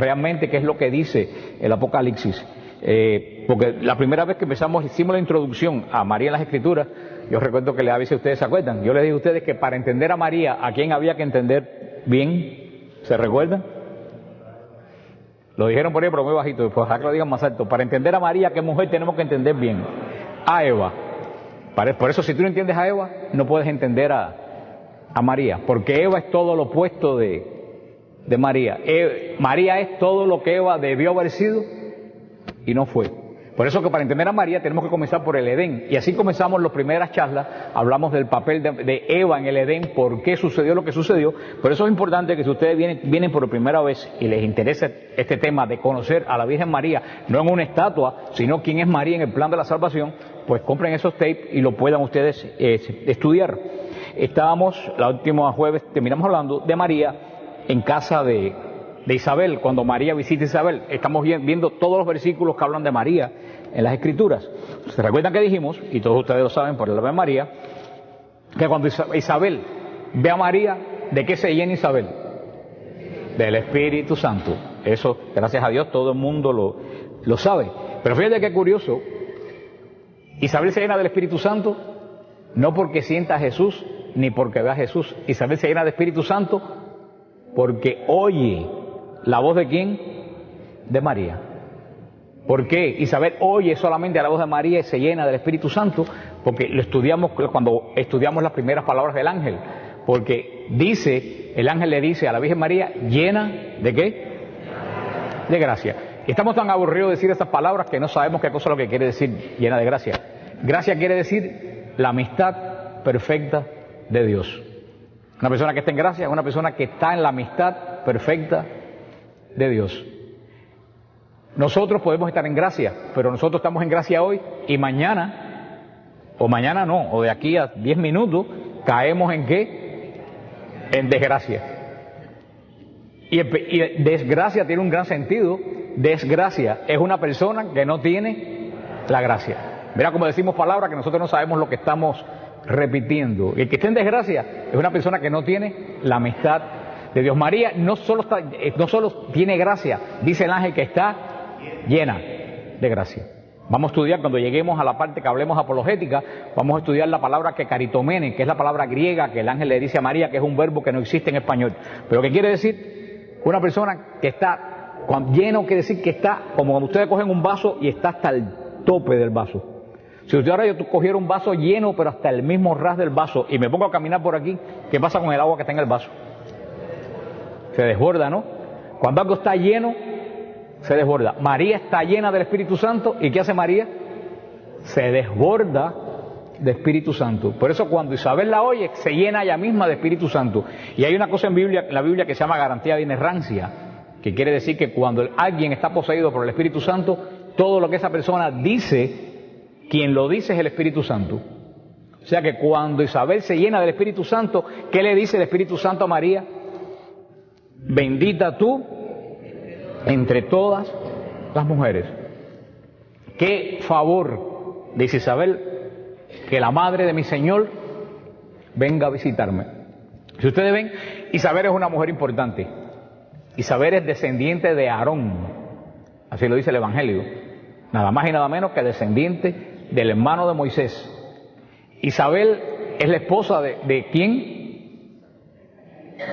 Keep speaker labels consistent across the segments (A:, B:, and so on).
A: realmente qué es lo que dice el Apocalipsis. Porque la primera vez que hicimos la introducción a María en las Escrituras, yo recuerdo que a veces ustedes se acuerdan, yo les dije a ustedes que para entender a María, ¿a quién había que entender bien? ¿Se recuerdan? Lo dijeron por ahí, pero muy bajito, pues acá lo digan más alto. Para entender a María, ¿qué mujer tenemos que entender bien? A Eva. Por eso, si tú no entiendes a Eva, no puedes entender a María, porque Eva es todo lo opuesto de María. María es todo lo que Eva debió haber sido y no fue. Por eso que para entender a María tenemos que comenzar por el Edén. Y así comenzamos las primeras charlas, hablamos del papel de Eva en el Edén, por qué sucedió lo que sucedió. Por eso es importante que si ustedes vienen por primera vez y les interesa este tema de conocer a la Virgen María, no en una estatua, sino quién es María en el plan de la salvación, pues compren esos tapes y lo puedan ustedes estudiar. Estábamos, la última jueves, terminamos hablando de María en casa de Isabel, cuando María visita a Isabel. Estamos viendo todos los versículos que hablan de María en las Escrituras. ¿Se recuerdan que dijimos, y todos ustedes lo saben por el nombre de María, que cuando Isabel ve a María, ¿de qué se llena Isabel? Del Espíritu Santo. Eso, gracias a Dios, todo el mundo lo sabe. Pero fíjate qué curioso, Isabel se llena del Espíritu Santo no porque sienta a Jesús, ni porque ve a Jesús. Isabel se llena del Espíritu Santo porque oye la voz de ¿quién? De María. ¿Por qué Isabel oye solamente a la voz de María y se llena del Espíritu Santo? Porque lo estudiamos cuando estudiamos las primeras palabras del ángel. Porque el ángel le dice a la Virgen María, llena ¿de qué? De gracia. Y estamos tan aburridos de decir estas palabras que no sabemos qué cosa es lo que quiere decir llena de gracia. Gracia quiere decir la amistad perfecta de Dios. Una persona que está en gracia es una persona que está en la amistad perfecta de Dios. Nosotros podemos estar en gracia, pero nosotros estamos en gracia hoy y mañana, o mañana no, o de aquí a 10 minutos, caemos en ¿qué? En desgracia. Y desgracia tiene un gran sentido. Desgracia es una persona que no tiene la gracia. Mira como decimos palabras que nosotros no sabemos lo que estamos repitiendo. El que esté en desgracia es una persona que no tiene la amistad de Dios. María no solo tiene gracia, dice el ángel que está llena de gracia. Vamos a estudiar, cuando lleguemos a la parte que hablemos apologética, vamos a estudiar la palabra que caritomene, que es la palabra griega que el ángel le dice a María, que es un verbo que no existe en español. Pero ¿qué quiere decir? Una persona que está lleno, quiere decir que está, como cuando ustedes cogen un vaso y está hasta el tope del vaso. Si usted ahora yo cogiera un vaso lleno, pero hasta el mismo ras del vaso, y me pongo a caminar por aquí, ¿qué pasa con el agua que está en el vaso? Se desborda, ¿no? Cuando algo está lleno, se desborda. María está llena del Espíritu Santo, ¿y qué hace María? Se desborda de Espíritu Santo. Por eso cuando Isabel la oye, se llena ella misma de Espíritu Santo. Y hay una cosa en la Biblia que se llama garantía de inerrancia, que quiere decir que cuando alguien está poseído por el Espíritu Santo, todo lo que esa persona dice, quien lo dice es el Espíritu Santo. O sea que cuando Isabel se llena del Espíritu Santo, ¿qué le dice el Espíritu Santo a María? Bendita tú entre todas las mujeres. Qué favor, dice Isabel, que la madre de mi Señor venga a visitarme. Si ustedes ven, Isabel es una mujer importante. Isabel es descendiente de Aarón, así lo dice el Evangelio, nada más y nada menos que descendiente del hermano de Moisés. Isabel es la esposa de ¿quién?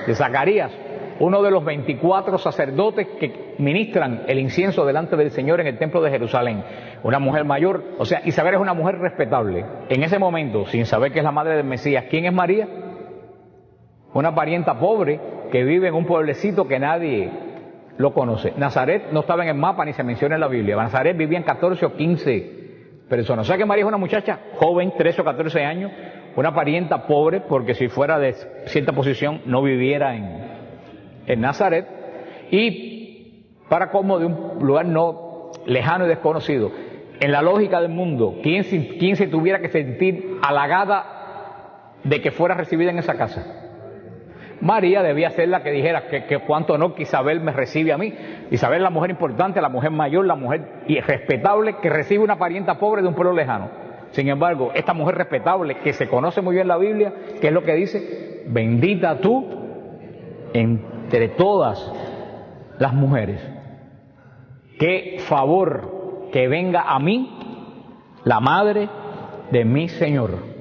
A: De Zacarías, uno de los 24 sacerdotes que ministran el incienso delante del Señor en el templo de Jerusalén. Una mujer mayor, o sea, Isabel es una mujer respetable. En ese momento, sin saber que es la madre del Mesías, ¿quién es María? Una parienta pobre que vive en un pueblecito que nadie lo conoce. Nazaret no estaba en el mapa ni se menciona en la Biblia. Nazaret vivían 14 o 15 personas. O sea que María es una muchacha joven, 13 o 14 años, una parienta pobre, porque si fuera de cierta posición no viviera en Nazaret, y para como de un lugar no lejano y desconocido. En la lógica del mundo, ¿quién se tuviera que sentir halagada de que fuera recibida en esa casa? María debía ser la que dijera que cuánto honor que Isabel me recibe a mí. Isabel es la mujer importante, la mujer mayor, la mujer respetable que recibe una parienta pobre de un pueblo lejano. Sin embargo, esta mujer respetable que se conoce muy bien la Biblia, ¿qué es lo que dice? Bendita tú entre todas las mujeres. qué favor que venga a mí la madre de mi Señor.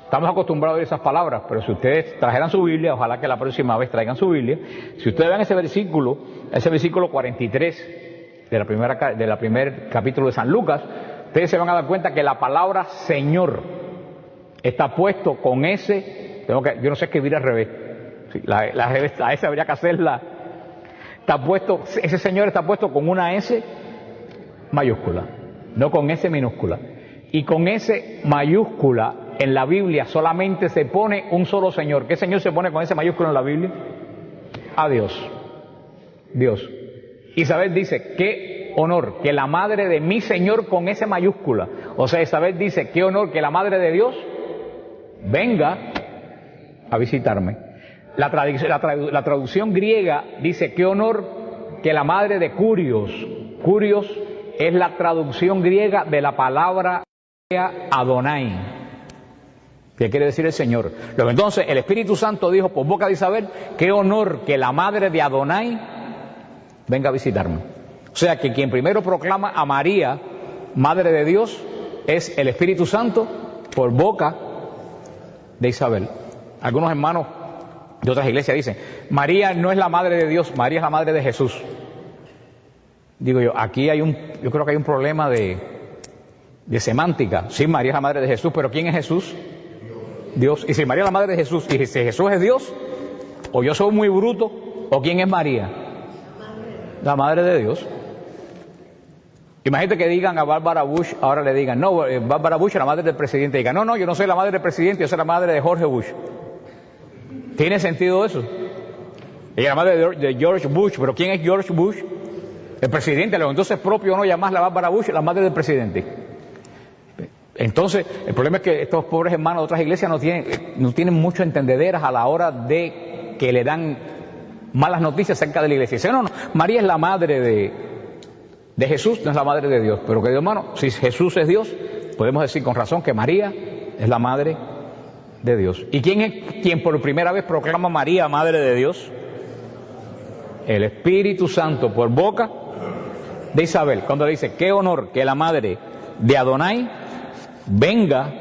A: Estamos acostumbrados a oír esas palabras, pero si ustedes trajeran su Biblia, ojalá que la próxima vez traigan su Biblia, si ustedes ven ese versículo 43 de la primer capítulo de San Lucas, ustedes se van a dar cuenta que la palabra Señor está puesto con ese, yo no sé escribir al revés, sí, a esa habría que hacerla, ese Señor está puesto con una S mayúscula, no con S minúscula, y con S mayúscula en la Biblia solamente se pone un solo Señor. ¿Qué Señor se pone con ese mayúsculo en la Biblia? A Dios. Dios. Isabel dice, qué honor que la madre de mi Señor con ese mayúscula. O sea, Isabel dice, qué honor que la madre de Dios venga a visitarme. La traducción griega dice, qué honor que la madre de Curios. Curios es la traducción griega de la palabra Adonai, que quiere decir el Señor. Luego entonces el Espíritu Santo dijo por boca de Isabel, qué honor que la madre de Adonai venga a visitarme. O sea que quien primero proclama a María, madre de Dios, es el Espíritu Santo por boca de Isabel. Algunos hermanos de otras iglesias dicen, María no es la madre de Dios, María es la madre de Jesús. Digo yo, aquí yo creo que hay un problema de semántica. Sí, María es la madre de Jesús, pero ¿quién es Jesús? Dios. Y si María es la madre de Jesús, y si Jesús es Dios, o yo soy muy bruto, o ¿quién es María? La madre de Dios. Imagínate que digan a Bárbara Bush, ahora le digan, no, Bárbara Bush es la madre del presidente. Digan, no, yo no soy la madre del presidente, yo soy la madre de George Bush. ¿Tiene sentido eso? Ella es la madre de George Bush, pero ¿quién es George Bush? El presidente. Entonces es propio no llamarla Bárbara Bush la madre del presidente. Entonces, el problema es que estos pobres hermanos de otras iglesias no tienen mucho entendederas a la hora de que le dan malas noticias acerca de la iglesia. Dicen, no, María es la madre de Jesús, no es la madre de Dios. Pero querido hermano, si Jesús es Dios, podemos decir con razón que María es la madre de Dios. ¿Y quién es quien por primera vez proclama a María madre de Dios? El Espíritu Santo por boca de Isabel. Cuando le dice, qué honor que la madre de Adonai venga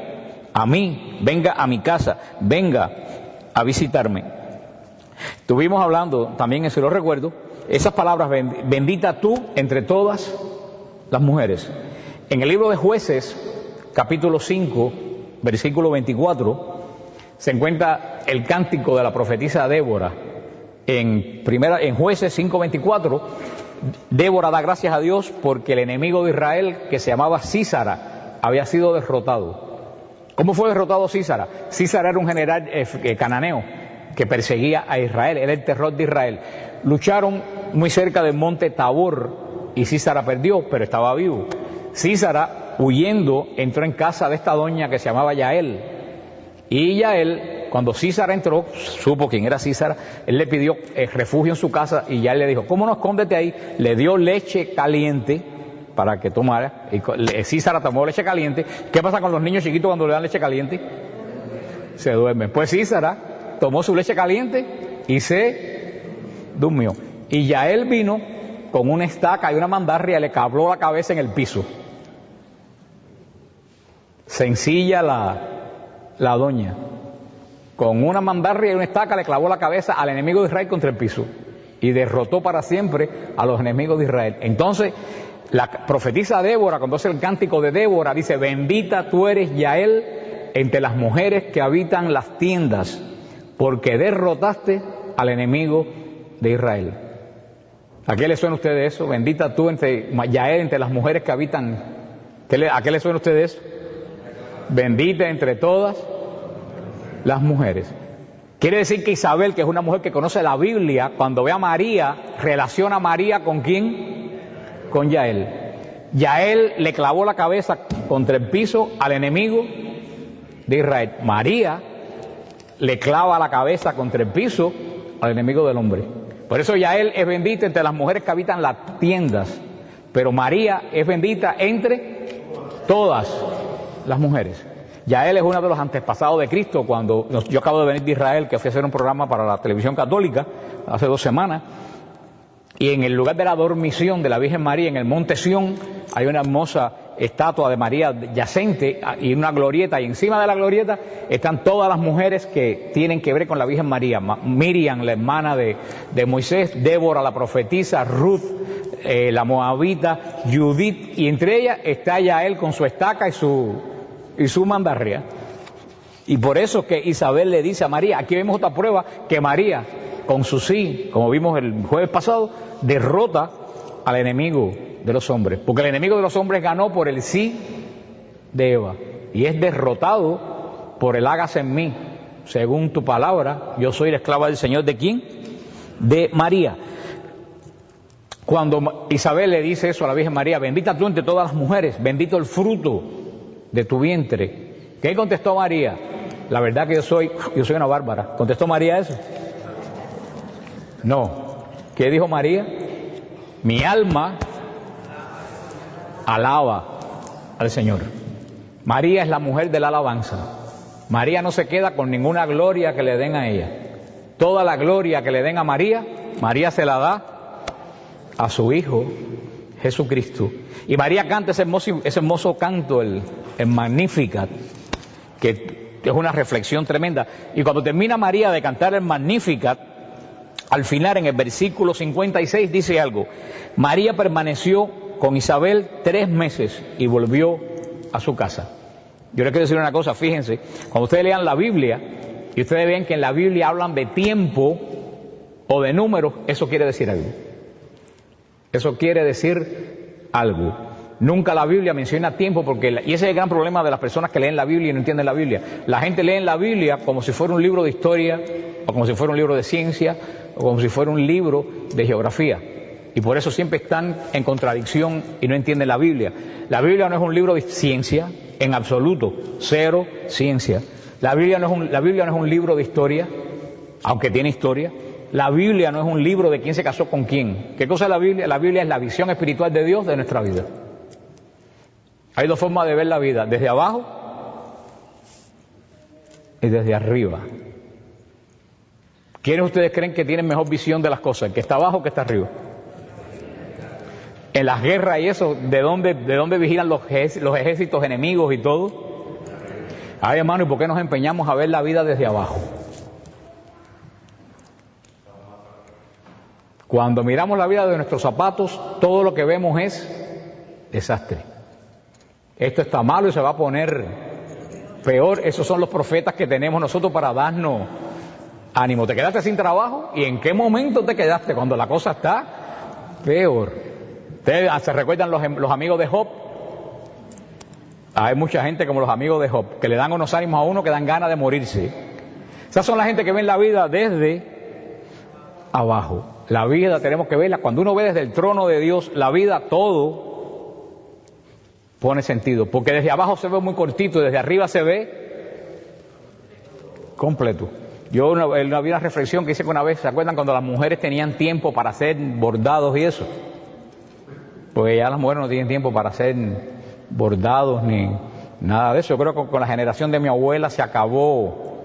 A: a mí, venga a mi casa, venga a visitarme. Estuvimos hablando también, si lo recuerdo, esas palabras, bendita tú entre todas las mujeres. En el libro de Jueces, capítulo 5, versículo 24, se encuentra el cántico de la profetisa Débora. En Jueces 5:24, Débora da gracias a Dios porque el enemigo de Israel, que se llamaba Sísara, había sido derrotado. ¿Cómo fue derrotado Sísara? Sísara era un general cananeo que perseguía a Israel, era el terror de Israel. Lucharon muy cerca del monte Tabor y Sísara perdió, pero estaba vivo. Sísara, huyendo, entró en casa de esta doña que se llamaba Yael. Y Yael, cuando Sísara entró, supo quién era Sísara, él le pidió refugio en su casa y Yael le dijo, ¿cómo no escóndete ahí? Le dio leche caliente para que tomara, y Sísara tomó leche caliente. ¿Qué pasa con los niños chiquitos cuando le dan leche caliente? Se duermen. Pues Sísara tomó su leche caliente y se durmió. Y Yael vino con una estaca y una mandarria, le clavó la cabeza en el piso. Sencilla la doña. Con una mandarria y una estaca le clavó la cabeza al enemigo de Israel contra el piso. Y derrotó para siempre a los enemigos de Israel. Entonces, la profetisa Débora, cuando hace el cántico de Débora, dice, bendita tú eres, Yael, entre las mujeres que habitan las tiendas, porque derrotaste al enemigo de Israel. ¿A qué le suena a ustedes eso? Bendita tú, Yael, entre las mujeres que habitan. ¿A qué le suena a ustedes eso? Bendita entre todas las mujeres. Quiere decir que Isabel, que es una mujer que conoce la Biblia, cuando ve a María, relaciona a María con ¿quién? Con Yael. Yael le clavó la cabeza contra el piso al enemigo de Israel. María le clava la cabeza contra el piso al enemigo del hombre. Por eso Yael es bendita entre las mujeres que habitan las tiendas, pero María es bendita entre todas las mujeres. Yael es uno de los antepasados de Cristo. Cuando yo acabo de venir de Israel, que fui a hacer un programa para la televisión católica hace 2 semanas, Y en el lugar de la dormición de la Virgen María, en el Monte Sión, hay una hermosa estatua de María yacente y una glorieta, y encima de la glorieta están todas las mujeres que tienen que ver con la Virgen María. Miriam, la hermana de Moisés, Débora, la profetisa, Ruth, la moabita, Judith, y entre ellas está Yael con su estaca y su mandarria. Y por eso que Isabel le dice a María, aquí vemos otra prueba, que María, con su sí, como vimos el jueves pasado, derrota al enemigo de los hombres, porque el enemigo de los hombres ganó por el sí de Eva, y es derrotado por el hágase en mí, según tu palabra. Yo soy la esclava del Señor. ¿De quién? De María. Cuando Isabel le dice eso a la Virgen María, bendita tú entre todas las mujeres, bendito el fruto de tu vientre, ¿qué contestó María? La verdad que yo soy una bárbara. ¿Contestó María eso? No. ¿Qué dijo María? Mi alma alaba al Señor. María es la mujer de la alabanza. María no se queda con ninguna gloria que le den a ella. Toda la gloria que le den a María, María se la da a su Hijo Jesucristo. Y María canta ese hermoso canto, el Magnificat, que es una reflexión tremenda. Y cuando termina María de cantar el Magnificat, al final en el versículo 56 dice algo: María permaneció con Isabel 3 meses y volvió a su casa. Yo les quiero decir una cosa, fíjense, cuando ustedes lean la Biblia y ustedes ven que en la Biblia hablan de tiempo o de números, eso quiere decir algo. Eso quiere decir algo. Nunca la Biblia menciona tiempo, y ese es el gran problema de las personas que leen la Biblia y no entienden la Biblia. La gente lee la Biblia como si fuera un libro de historia, o como si fuera un libro de ciencia, o como si fuera un libro de geografía. Y por eso siempre están en contradicción y no entienden la Biblia. La Biblia no es un libro de ciencia, en absoluto, cero ciencia. La Biblia no es un libro de historia, aunque tiene historia. La Biblia no es un libro de quién se casó con quién. ¿Qué cosa es la Biblia? La Biblia es la visión espiritual de Dios de nuestra vida. Hay dos formas de ver la vida, desde abajo y desde arriba. ¿Quiénes ustedes creen que tienen mejor visión de las cosas? ¿El que está abajo o el que está arriba? En las guerras y eso, ¿de dónde vigilan los ejércitos enemigos y todo? Ay, hermano, ¿y por qué nos empeñamos a ver la vida desde abajo? Cuando miramos la vida de nuestros zapatos, todo lo que vemos es desastre. Esto está malo y se va a poner peor. Esos son los profetas que tenemos nosotros para darnos ánimo. ¿Te quedaste sin trabajo? ¿Y en qué momento te quedaste? Cuando la cosa está peor. ¿Ustedes se recuerdan los amigos de Job? Hay mucha gente como los amigos de Job, que le dan unos ánimos a uno que dan ganas de morirse. Esas son la gente que ven la vida desde abajo. La vida tenemos que verla. Cuando uno ve desde el trono de Dios, la vida, todo pone sentido. Porque desde abajo se ve muy cortito, desde arriba se ve completo. Yo había una reflexión que hice una vez, ¿se acuerdan cuando las mujeres tenían tiempo para hacer bordados y eso? Pues ya las mujeres no tienen tiempo para hacer bordados ni nada de eso. Yo creo que con la generación de mi abuela se acabó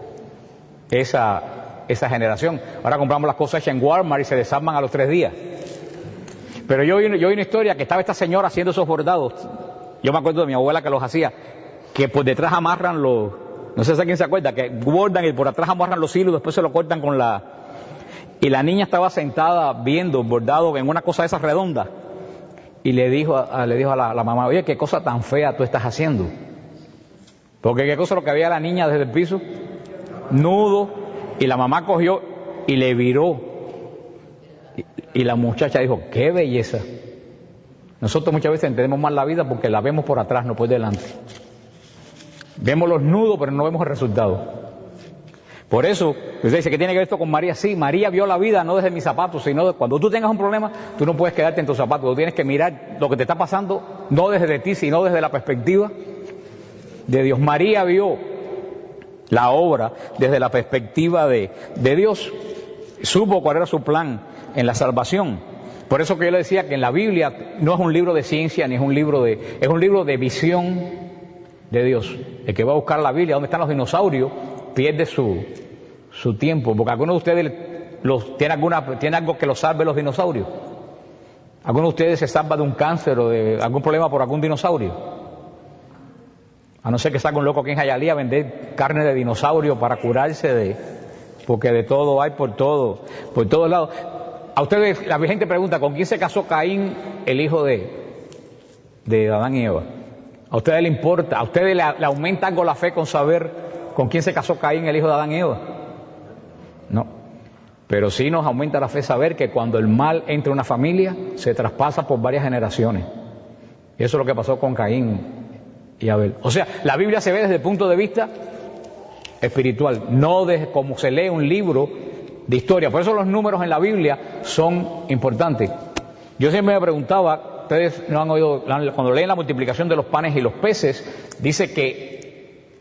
A: esa generación. Ahora compramos las cosas hechas en Walmart y se desarman a los 3 días. Pero yo vi una historia que estaba esta señora haciendo esos bordados. Yo me acuerdo de mi abuela que los hacía, que por detrás amarran no sé si quién se acuerda, que bordan y por atrás amarran los hilos, después se lo cortan y la niña estaba sentada viendo bordado en una cosa de esas redondas y le dijo a la mamá: oye, qué cosa tan fea tú estás haciendo. Porque qué cosa lo que había la niña desde el piso, nudo, y la mamá cogió y le viró y la muchacha dijo: qué belleza. Nosotros muchas veces entendemos mal la vida porque la vemos por atrás, no por delante. Vemos los nudos pero no vemos el resultado. Por eso, usted dice que tiene que ver esto con María. Sí, María vio la vida no desde mis zapatos, sino cuando tú tengas un problema, tú no puedes quedarte en tus zapatos, tú tienes que mirar lo que te está pasando, no desde ti, sino desde la perspectiva de Dios. María vio la obra desde la perspectiva de Dios, supo cuál era su plan en la salvación. Por eso que yo le decía que en la Biblia no es un libro de ciencia, ni es un libro de visión de Dios. El que va a buscar la Biblia, ¿dónde están los dinosaurios?, pierde su tiempo, porque algunos de ustedes tienen algo que los salve los dinosaurios. ¿Alguno de ustedes se salva de un cáncer o de algún problema por algún dinosaurio? A no ser que salga un loco aquí en Hialeah a vender carne de dinosaurio para curarse de... Porque de todo hay por todos lados. A ustedes, la gente pregunta, ¿con quién se casó Caín, el hijo de Adán y Eva? ¿A ustedes le importa? ¿A ustedes le aumenta algo la fe con saber con quién se casó Caín, el hijo de Adán y Eva? No. Pero sí nos aumenta la fe saber que cuando el mal entra en una familia, se traspasa por varias generaciones. Y eso es lo que pasó con Caín y Abel. O sea, la Biblia se ve desde el punto de vista espiritual, no desde como se lee un libro de historia. Por eso los números en la Biblia son importantes. Yo siempre me preguntaba, ustedes no han oído, cuando leen la multiplicación de los panes y los peces, dice que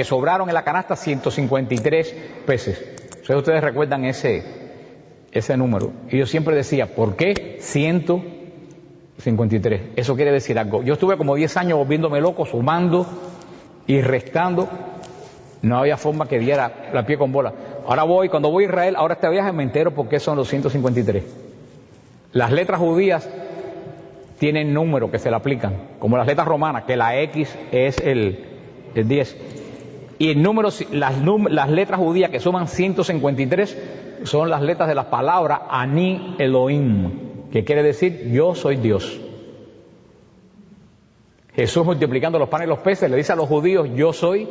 A: sobraron en la canasta 153 peces. Entonces ustedes recuerdan ese número. Y yo siempre decía, ¿por qué 153? Eso quiere decir algo. Yo estuve como 10 años volviéndome loco, sumando y restando. No había forma que diera la pie con bola. Cuando voy a Israel, ahora este viaje me entero por qué son los 153. Las letras judías tienen números que se le aplican, como las letras romanas, que la X es el 10. Y el número, las letras judías que suman 153 son las letras de la palabra Ani Elohim, que quiere decir yo soy Dios. Jesús, multiplicando los panes y los peces, le dice a los judíos, yo soy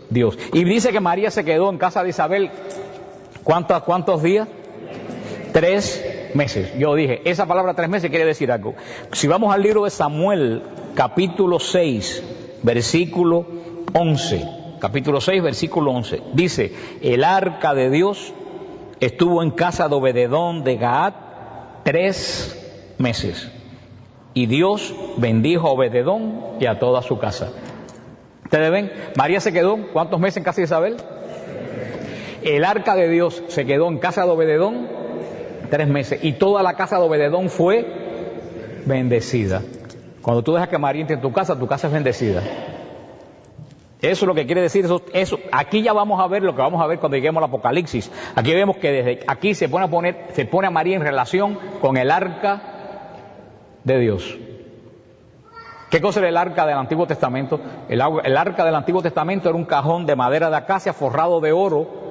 A: Dios. Y dice que María se quedó en casa de Isabel, ¿cuántos días? 3 meses. Yo dije, esa palabra 3 meses quiere decir algo. Si vamos al libro de Samuel, capítulo 6, versículo 11. Capítulo 6, versículo 11. Dice, el arca de Dios estuvo en casa de Obededón de Gaat 3 meses. Y Dios bendijo a Obededón y a toda su casa. Ustedes ven, María se quedó, ¿cuántos meses en casa de Isabel? El arca de Dios se quedó en casa de Obededón 3 meses. Y toda la casa de Obededón fue bendecida. Cuando tú dejas que María entre en tu casa es bendecida. Eso es lo que quiere decir eso. Aquí ya vamos a ver lo que vamos a ver cuando lleguemos al Apocalipsis. Aquí vemos que desde aquí se pone a María en relación con el arca de Dios. ¿Qué cosa era el arca del Antiguo Testamento? El arca del Antiguo Testamento era un cajón de madera de acacia forrado de oro,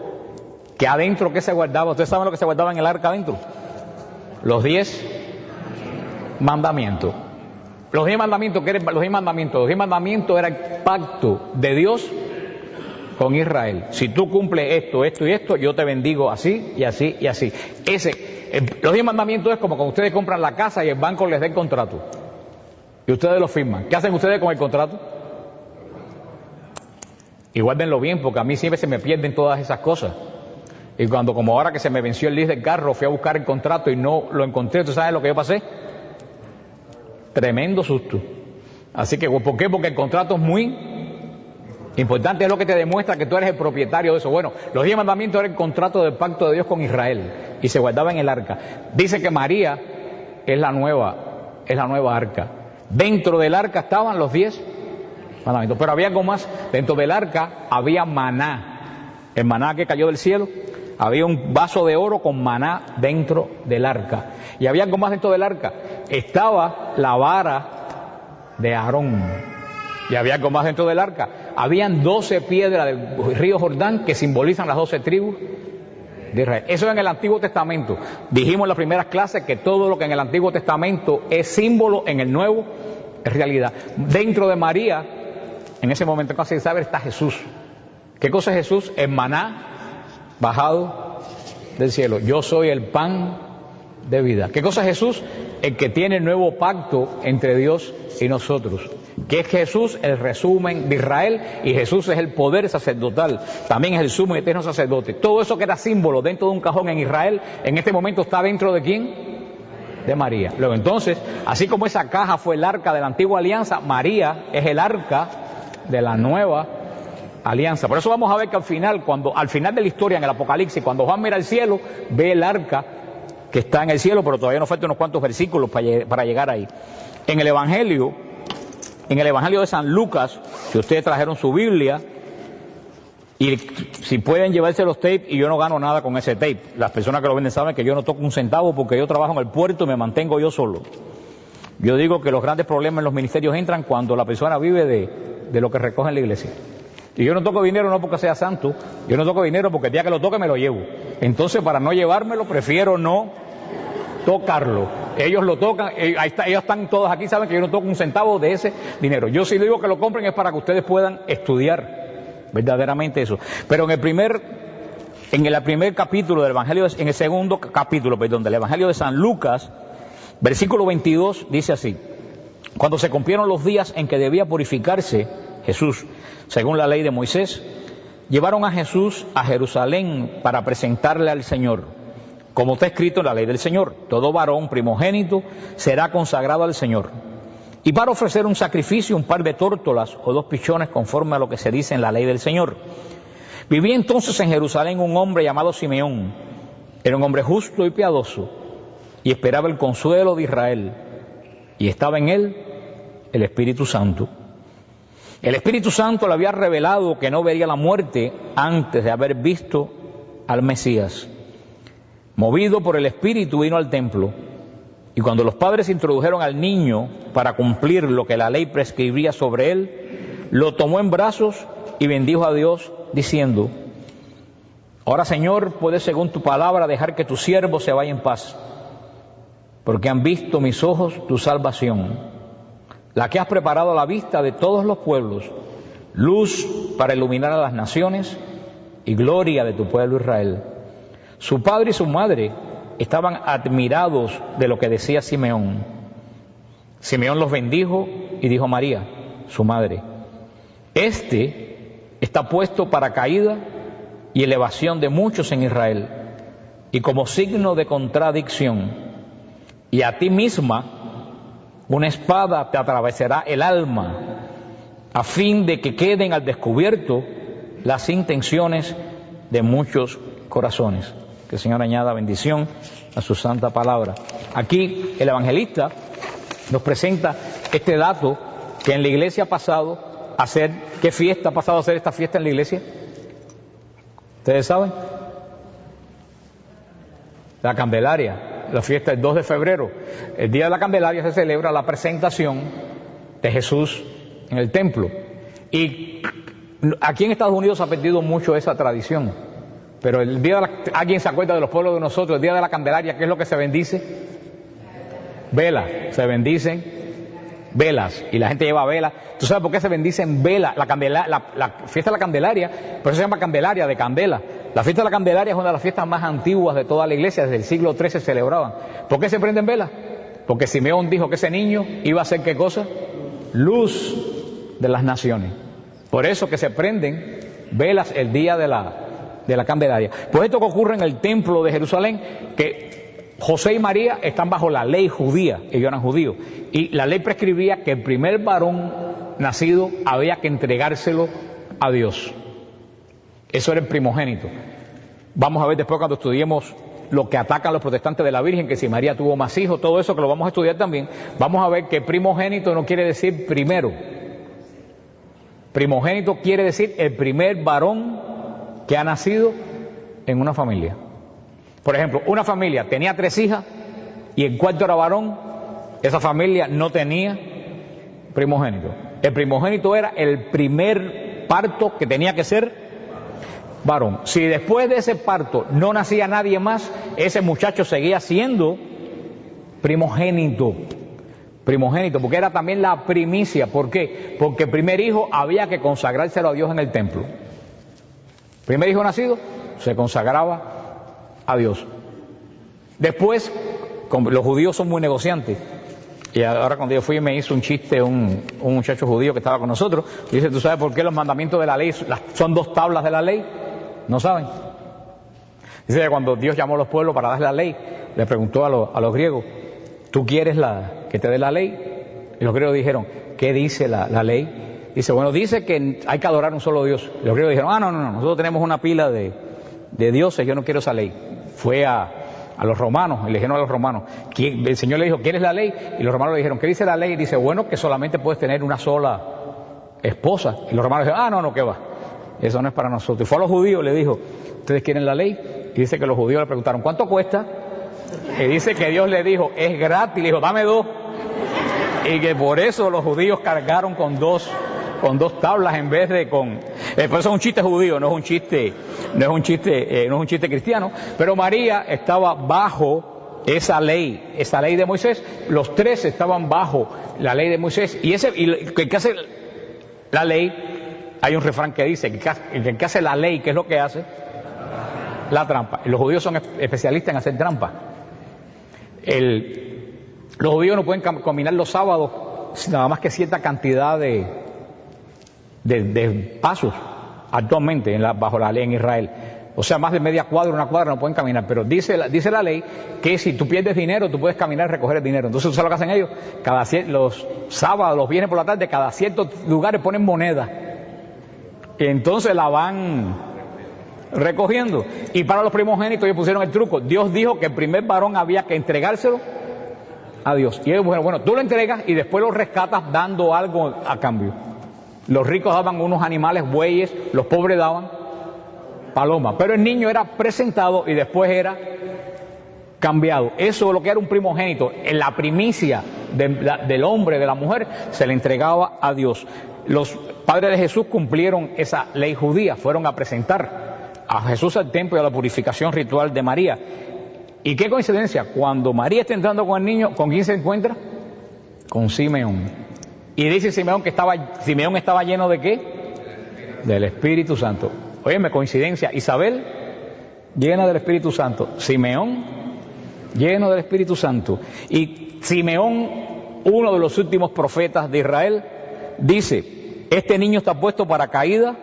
A: que adentro, ¿qué se guardaba? ¿Ustedes saben lo que se guardaba en el arca adentro? Los 10 mandamientos. Los 10 mandamientos, ¿qué eran los 10 mandamientos? Los 10 mandamientos era el pacto de Dios con Israel. Si tú cumples esto, esto y esto, yo te bendigo así y así y así. Los 10 mandamientos es como cuando ustedes compran la casa y el banco les da el contrato. Y ustedes lo firman. ¿Qué hacen ustedes con el contrato? Y guárdenlo bien, porque a mí siempre se me pierden todas esas cosas. Y como ahora que se me venció el lease del carro, fui a buscar el contrato y no lo encontré. ¿Tú sabes lo que yo pasé? Tremendo susto. Así que, ¿por qué? Porque el contrato es muy importante, es lo que te demuestra que tú eres el propietario de eso. Bueno, los 10 mandamientos eran el contrato del pacto de Dios con Israel y se guardaba en el arca. Dice que María es la nueva arca. Dentro del arca estaban los 10 mandamientos, pero había algo más. Dentro del arca había maná, el maná que cayó del cielo. Había un vaso de oro con maná dentro del arca. Y había algo más dentro del arca. Estaba la vara de Aarón. Y había algo más dentro del arca. Habían 12 piedras del río Jordán que simbolizan las 12 tribus de Israel. Eso en el Antiguo Testamento. Dijimos en las primeras clases que todo lo que en el Antiguo Testamento es símbolo, en el Nuevo es realidad. Dentro de María, en ese momento casi sabe, está Jesús. ¿Qué cosa es Jesús? El maná bajado del cielo. Yo soy el pan de vida. ¿Qué cosa es Jesús? El que tiene el nuevo pacto entre Dios y nosotros. Que es Jesús el resumen de Israel, y Jesús es el poder sacerdotal. También es el sumo y eterno sacerdote. Todo eso que era símbolo dentro de un cajón en Israel, en este momento está dentro de ¿quién? De María. Luego entonces, así como esa caja fue el arca de la antigua alianza, María es el arca de la nueva alianza. Por eso vamos a ver que al final de la historia, en el Apocalipsis, cuando Juan mira al cielo, ve el arca que está en el cielo, pero todavía nos faltan unos cuantos versículos para llegar ahí. En el Evangelio de San Lucas, si ustedes trajeron su Biblia, Y si pueden llevarse los tapes, y yo no gano nada con ese tape. Las personas que lo venden saben que yo no toco un centavo porque yo trabajo en el puerto y me mantengo yo solo. Yo digo que los grandes problemas en los ministerios entran cuando la persona vive de lo que recoge en la iglesia. Y yo no toco dinero no porque sea santo, yo no toco dinero porque el día que lo toque me lo llevo. Entonces, para no llevármelo, prefiero no tocarlo. Ellos lo tocan, ahí está, ellos están todos aquí, saben que yo no toco un centavo de ese dinero. Yo sí digo que lo compren es para que ustedes puedan estudiar verdaderamente eso. Pero en el primer capítulo del Evangelio, en el segundo capítulo, perdón, del Evangelio de San Lucas, versículo 22, dice así: cuando se cumplieron los días en que debía purificarse Jesús, según la ley de Moisés, llevaron a Jesús a Jerusalén para presentarle al Señor. Como está escrito en la ley del Señor, todo varón primogénito será consagrado al Señor. Y para ofrecer un sacrificio, un par de tórtolas o 2 pichones, conforme a lo que se dice en la ley del Señor. Vivía entonces en Jerusalén un hombre llamado Simeón. Era un hombre justo y piadoso, y esperaba el consuelo de Israel. Y estaba en él el Espíritu Santo. El Espíritu Santo le había revelado que no vería la muerte antes de haber visto al Mesías. Movido por el Espíritu vino al templo. Y cuando los padres introdujeron al niño para cumplir lo que la ley prescribía sobre él, lo tomó en brazos y bendijo a Dios, diciendo: ahora, Señor, puedes según tu palabra dejar que tu siervo se vaya en paz, porque han visto mis ojos tu salvación, la que has preparado a la vista de todos los pueblos, luz para iluminar a las naciones y gloria de tu pueblo Israel. Su padre y su madre estaban admirados de lo que decía Simeón. Simeón los bendijo y dijo a María, su madre: este está puesto para caída y elevación de muchos en Israel, y como signo de contradicción, y a ti misma una espada te atravesará el alma, a fin de que queden al descubierto las intenciones de muchos corazones. Que el Señor añada bendición a su santa palabra. Aquí el evangelista nos presenta este dato que en la iglesia ha pasado a ser, ¿qué fiesta ha pasado a ser esta fiesta en la iglesia? ¿Ustedes saben? La Candelaria, la fiesta del 2 de febrero. El día de la Candelaria se celebra la presentación de Jesús en el templo. Y aquí en Estados Unidos se ha perdido mucho esa tradición. Pero el día de alguien se acuerda de los pueblos de nosotros, el día de la Candelaria, ¿qué es lo que se bendice? Velas, se bendicen velas, y la gente lleva velas. ¿Tú sabes por qué se bendicen velas? La fiesta de la Candelaria, por eso se llama Candelaria, de candela. La fiesta de la Candelaria es una de las fiestas más antiguas de toda la iglesia, desde el siglo XIII se celebraban. ¿Por qué se prenden velas? Porque Simeón dijo que ese niño iba a ser, ¿qué cosa? Luz de las naciones. Por eso que se prenden velas el día de la Candelaria. Pues esto que ocurre en el templo de Jerusalén, que José y María están bajo la ley judía, ellos eran judíos, y la ley prescribía que el primer varón nacido había que entregárselo a Dios. Eso era el primogénito. Vamos a ver después cuando estudiemos lo que atacan los protestantes de la Virgen, que si María tuvo más hijos, todo eso que lo vamos a estudiar también, vamos a ver que primogénito no quiere decir primero. Primogénito quiere decir el primer varón que ha nacido en una familia. Por ejemplo, una familia tenía 3 hijas y el cuarto era varón, esa familia no tenía primogénito. El primogénito era el primer parto que tenía que ser varón. Si después de ese parto no nacía nadie más, ese muchacho seguía siendo primogénito. Primogénito, porque era también la primicia. ¿Por qué? Porque el primer hijo había que consagrárselo a Dios en el templo. Primer hijo nacido se consagraba a Dios. Después, los judíos son muy negociantes. Y ahora cuando yo fui me hizo un chiste un muchacho judío que estaba con nosotros. Y dice, ¿tú sabes por qué los mandamientos de la ley son 2 tablas de la ley? No saben. Dice que cuando Dios llamó a los pueblos para dar la ley, le preguntó a los griegos, ¿tú quieres que te dé la ley? Y los griegos dijeron, ¿qué dice la ley? Dice, bueno, dice que hay que adorar un solo Dios. Y los griegos dijeron, no, nosotros tenemos una pila de dioses, yo no quiero esa ley. Fue a los romanos y le dijeron a los romanos, el Señor le dijo, ¿quieres la ley? Y los romanos le dijeron, ¿qué dice la ley? Y dice, bueno, que solamente puedes tener una sola esposa. Y los romanos dijeron, no, ¿qué va? eso no es para nosotros. Y fue a los judíos, le dijo, ¿ustedes quieren la ley? Y dice que los judíos le preguntaron, ¿cuánto cuesta? Y dice que Dios le dijo, es gratis, le dijo, dame 2. Y que por eso los judíos cargaron con dos tablas en vez de con... por eso es un chiste judío, no es un chiste cristiano. Pero María estaba bajo esa ley de Moisés. Los 3 estaban bajo la ley de Moisés. Y que hace la ley, hay un refrán que dice que hace la ley, ¿qué es lo que hace? La trampa. Y los judíos son especialistas en hacer trampa. Los judíos no pueden caminar los sábados nada más que cierta cantidad de pasos actualmente bajo la ley en Israel. O sea, más de media cuadra, una cuadra no pueden caminar. Pero dice la ley que si tú pierdes dinero, tú puedes caminar y recoger el dinero. Entonces, ¿tú sabes lo que hacen ellos? Los sábados, los viernes por la tarde, cada ciertos lugares ponen moneda. Y entonces la van recogiendo. Y para los primogénitos ellos pusieron el truco. Dios dijo que el primer varón había que entregárselo a Dios. Y ellos, bueno, tú lo entregas y después lo rescatas dando algo a cambio. Los ricos daban unos animales, bueyes, los pobres daban palomas. Pero el niño era presentado y después era cambiado. Eso es lo que era un primogénito. En la primicia del hombre, de la mujer, se le entregaba a Dios. Los padres de Jesús cumplieron esa ley judía, fueron a presentar a Jesús al templo y a la purificación ritual de María. Y qué coincidencia, cuando María está entrando con el niño, ¿con quién se encuentra? Con Simeón. Y dice Simeón que Simeón estaba lleno ¿de qué? Del Espíritu Santo. Óyeme, coincidencia, Isabel llena del Espíritu Santo, Simeón lleno del Espíritu Santo. Y Simeón, uno de los últimos profetas de Israel, dice, este niño está puesto para caída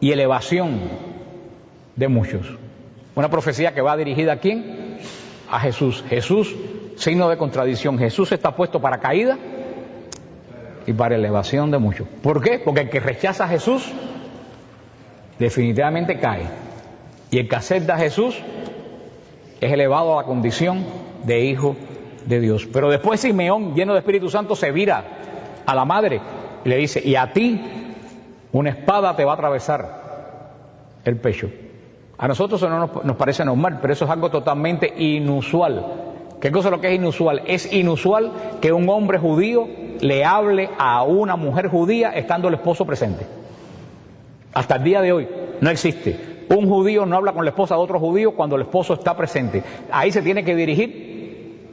A: y elevación de muchos. Una profecía que va dirigida ¿a quién? A Jesús. Jesús, signo de contradicción. Jesús está puesto para caída y para elevación de muchos. ¿Por qué? Porque el que rechaza a Jesús definitivamente cae. Y el que acepta a Jesús es elevado a la condición de hijo de Dios. Pero después Simeón, lleno de Espíritu Santo, se vira a la madre y le dice, y a ti una espada te va a atravesar el pecho. A nosotros eso no nos parece normal, pero eso es algo totalmente inusual. ¿Qué cosa es lo que es inusual? Es inusual que un hombre judío le hable a una mujer judía estando el esposo presente. Hasta el día de hoy no existe. Un judío no habla con la esposa de otro judío cuando el esposo está presente. Ahí se tiene que dirigir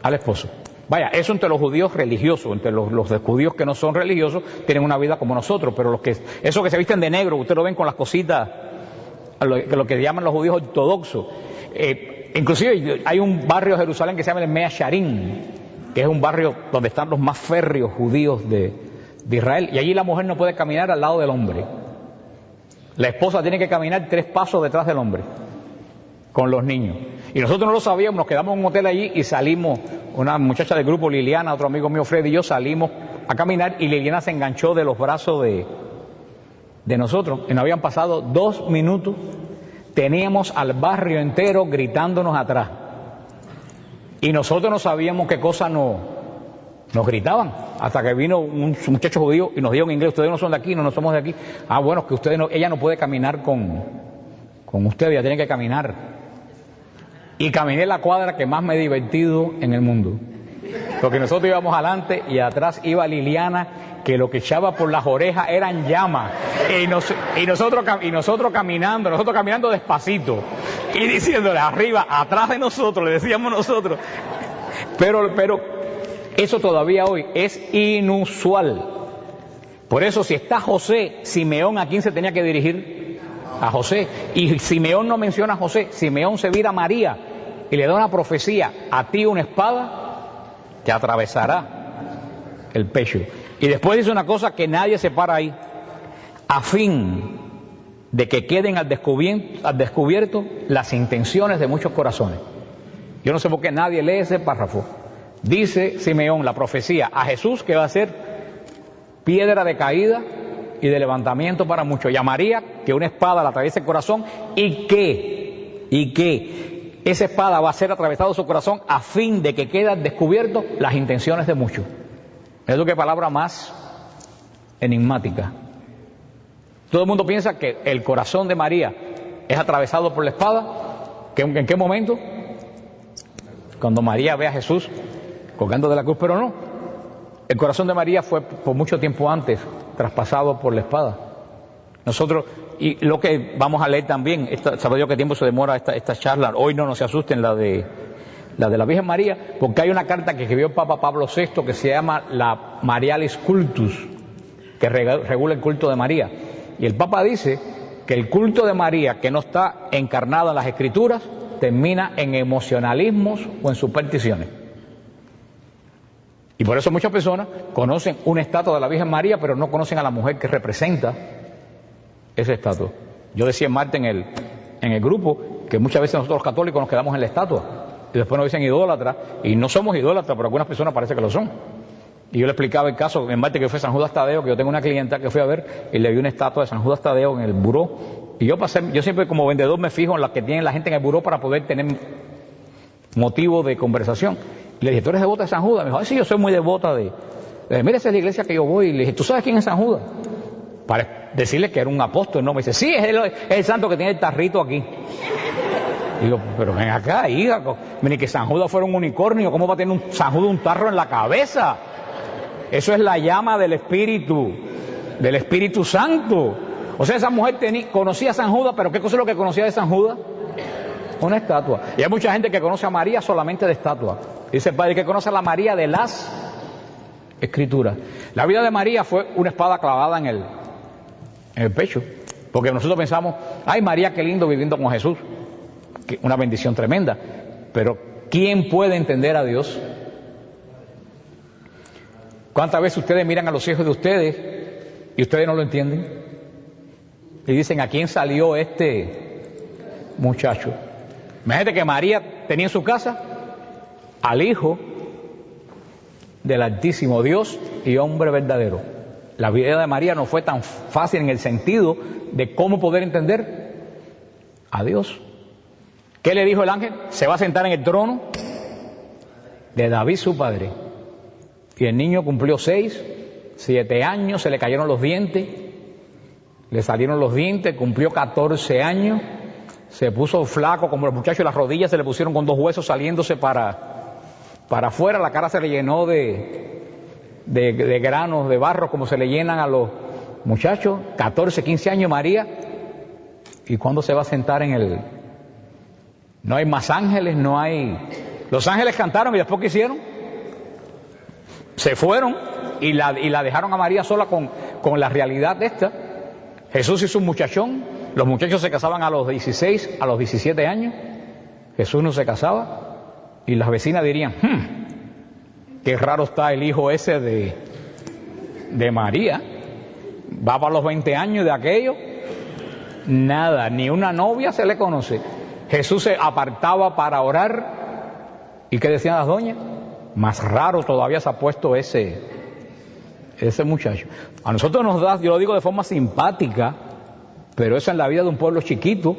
A: al esposo. Vaya, eso entre los judíos religiosos, entre los judíos que no son religiosos, tienen una vida como nosotros, pero esos que se visten de negro, ustedes lo ven con las cositas, lo que llaman los judíos ortodoxos. Inclusive hay un barrio de Jerusalén que se llama el Mea Sharim, que es un barrio donde están los más férreos judíos de Israel, y allí la mujer no puede caminar al lado del hombre. La esposa tiene que caminar 3 pasos detrás del hombre, con los niños. Y nosotros no lo sabíamos, nos quedamos en un hotel allí y salimos, una muchacha del grupo, Liliana, otro amigo mío, Fred y yo, salimos a caminar y Liliana se enganchó de los brazos de nosotros. Y no habían pasado 2 minutos, teníamos al barrio entero gritándonos atrás. Y nosotros no sabíamos qué cosa nos gritaban, hasta que vino un muchacho judío y nos dijo en inglés, ustedes no son de aquí, no somos de aquí. Ah, bueno, que ella no puede caminar con ustedes, ella tiene que caminar. Y caminé la cuadra que más me he divertido en el mundo. Porque nosotros íbamos adelante y atrás iba Liliana, que lo que echaba por las orejas eran llamas. Y nosotros caminando despacito. Y diciéndole arriba, atrás de nosotros, le decíamos nosotros. Pero eso todavía hoy es inusual. Por eso si está José, Simeón, ¿a quién se tenía que dirigir? A José. Y Simeón no menciona a José, Simeón se vira a María y le da una profecía, a ti una espada te atravesará el pecho. Y después dice una cosa que nadie se para ahí, a fin de que queden al descubierto las intenciones de muchos corazones. Yo no sé por qué nadie lee ese párrafo. Dice Simeón, la profecía, a Jesús que va a ser piedra de caída y de levantamiento para muchos. Y a María que una espada la atraviesa el corazón y que esa espada va a ser atravesado su corazón a fin de que queden descubiertas las intenciones de muchos. Es lo que palabra más enigmática. Todo el mundo piensa que el corazón de María es atravesado por la espada. ¿En qué momento? Cuando María ve a Jesús colgando de la cruz, pero no. El corazón de María fue por mucho tiempo antes traspasado por la espada. Nosotros, y lo que vamos a leer también, sabe yo qué tiempo se demora esta charla, hoy no se asusten la de la Virgen María, porque hay una carta que escribió el Papa Pablo VI que se llama la Marialis Cultus, que regula el culto de María. Y el Papa dice que el culto de María que no está encarnado en las Escrituras termina en emocionalismos o en supersticiones. Y por eso muchas personas conocen una estatua de la Virgen María, pero no conocen a la mujer que representa esa estatua. Yo decía en Marte en el grupo que muchas veces nosotros los católicos nos quedamos en la estatua y después nos dicen idólatras, y no somos idólatras, pero algunas personas parece que lo son. Y yo le explicaba el caso en Marte que fue San Judas Tadeo, que yo tengo una clienta que fui a ver y le vi una estatua de San Judas Tadeo en el buró. Y yo siempre como vendedor me fijo en las que tiene la gente en el buró para poder tener motivo de conversación. Y le dije, ¿tú eres devota de San Judas? Me dijo, sí, yo soy muy devota de... mira, esa es la iglesia que yo voy. Y le dije, ¿tú sabes quién es San Judas? Para decirle que era un apóstol, ¿no? Me dice, sí, es el santo que tiene el tarrito aquí. Digo, pero ven acá, hija, ni que San Judas fuera un unicornio, ¿cómo va a tener San Judas un tarro en la cabeza? Eso es la llama del Espíritu Santo. O sea, esa mujer conocía a San Judas, pero ¿qué cosa es lo que conocía de San Judas? Una estatua. Y hay mucha gente que conoce a María solamente de estatua. Dice el padre que conoce a la María de las Escrituras. La vida de María fue una espada clavada en el pecho. Porque nosotros pensamos, ay María, qué lindo viviendo con Jesús. Una bendición tremenda. Pero ¿quién puede entender a Dios? ¿Cuántas veces ustedes miran a los hijos de ustedes y ustedes no lo entienden? Y dicen, ¿a quién salió este muchacho? Imagínate que María tenía en su casa al Hijo del Altísimo, Dios y hombre verdadero. La vida de María no fue tan fácil en el sentido de cómo poder entender a Dios. ¿Qué le dijo el ángel? Se va a sentar en el trono de David su padre. Y el niño cumplió 7 años, se le cayeron los dientes, le salieron los dientes, cumplió 14 años, se puso flaco como los muchachos, las rodillas se le pusieron con 2 huesos saliéndose para afuera, la cara se le llenó de granos, de barro, como se le llenan a los muchachos, 14, 15 años María. ¿Y cuándo se va a sentar en el...? No hay más ángeles, no hay... Los ángeles cantaron y después ¿qué hicieron? Se fueron y la dejaron a María sola con la realidad de esta. Jesús hizo un muchachón, los muchachos se casaban a los 16, a los 17 años, Jesús no se casaba, y las vecinas dirían, qué raro está el hijo ese de María, va para los 20 años de aquello, nada, ni una novia se le conoce. Jesús se apartaba para orar, ¿y qué decían las doñas? Más raro todavía se ha puesto ese muchacho. A nosotros nos da, yo lo digo de forma simpática, pero eso en la vida de un pueblo chiquito,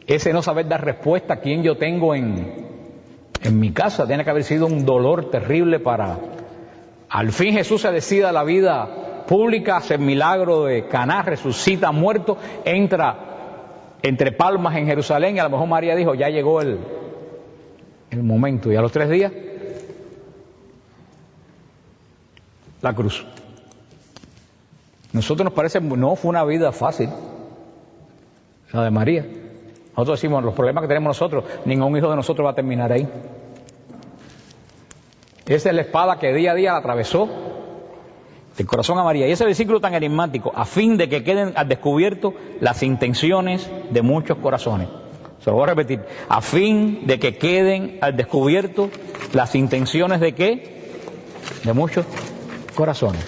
A: ese no saber dar respuesta a quién yo tengo en mi casa, tiene que haber sido un dolor terrible para... Al fin Jesús se decide a la vida pública, hace el milagro de Caná, resucita muerto, entra entre palmas en Jerusalén, y a lo mejor María dijo, ya llegó el momento, y a los 3 días la cruz. Nosotros nos parece, no fue una vida fácil la de María. Nosotros decimos, los problemas que tenemos nosotros, ningún hijo de nosotros va a terminar ahí. Esa es la espada que día a día la atravesó el corazón a María. Y ese versículo tan enigmático, a fin de que queden al descubierto las intenciones de muchos corazones. Se lo voy a repetir, a fin de que queden al descubierto las intenciones de ¿qué? De muchos corazones.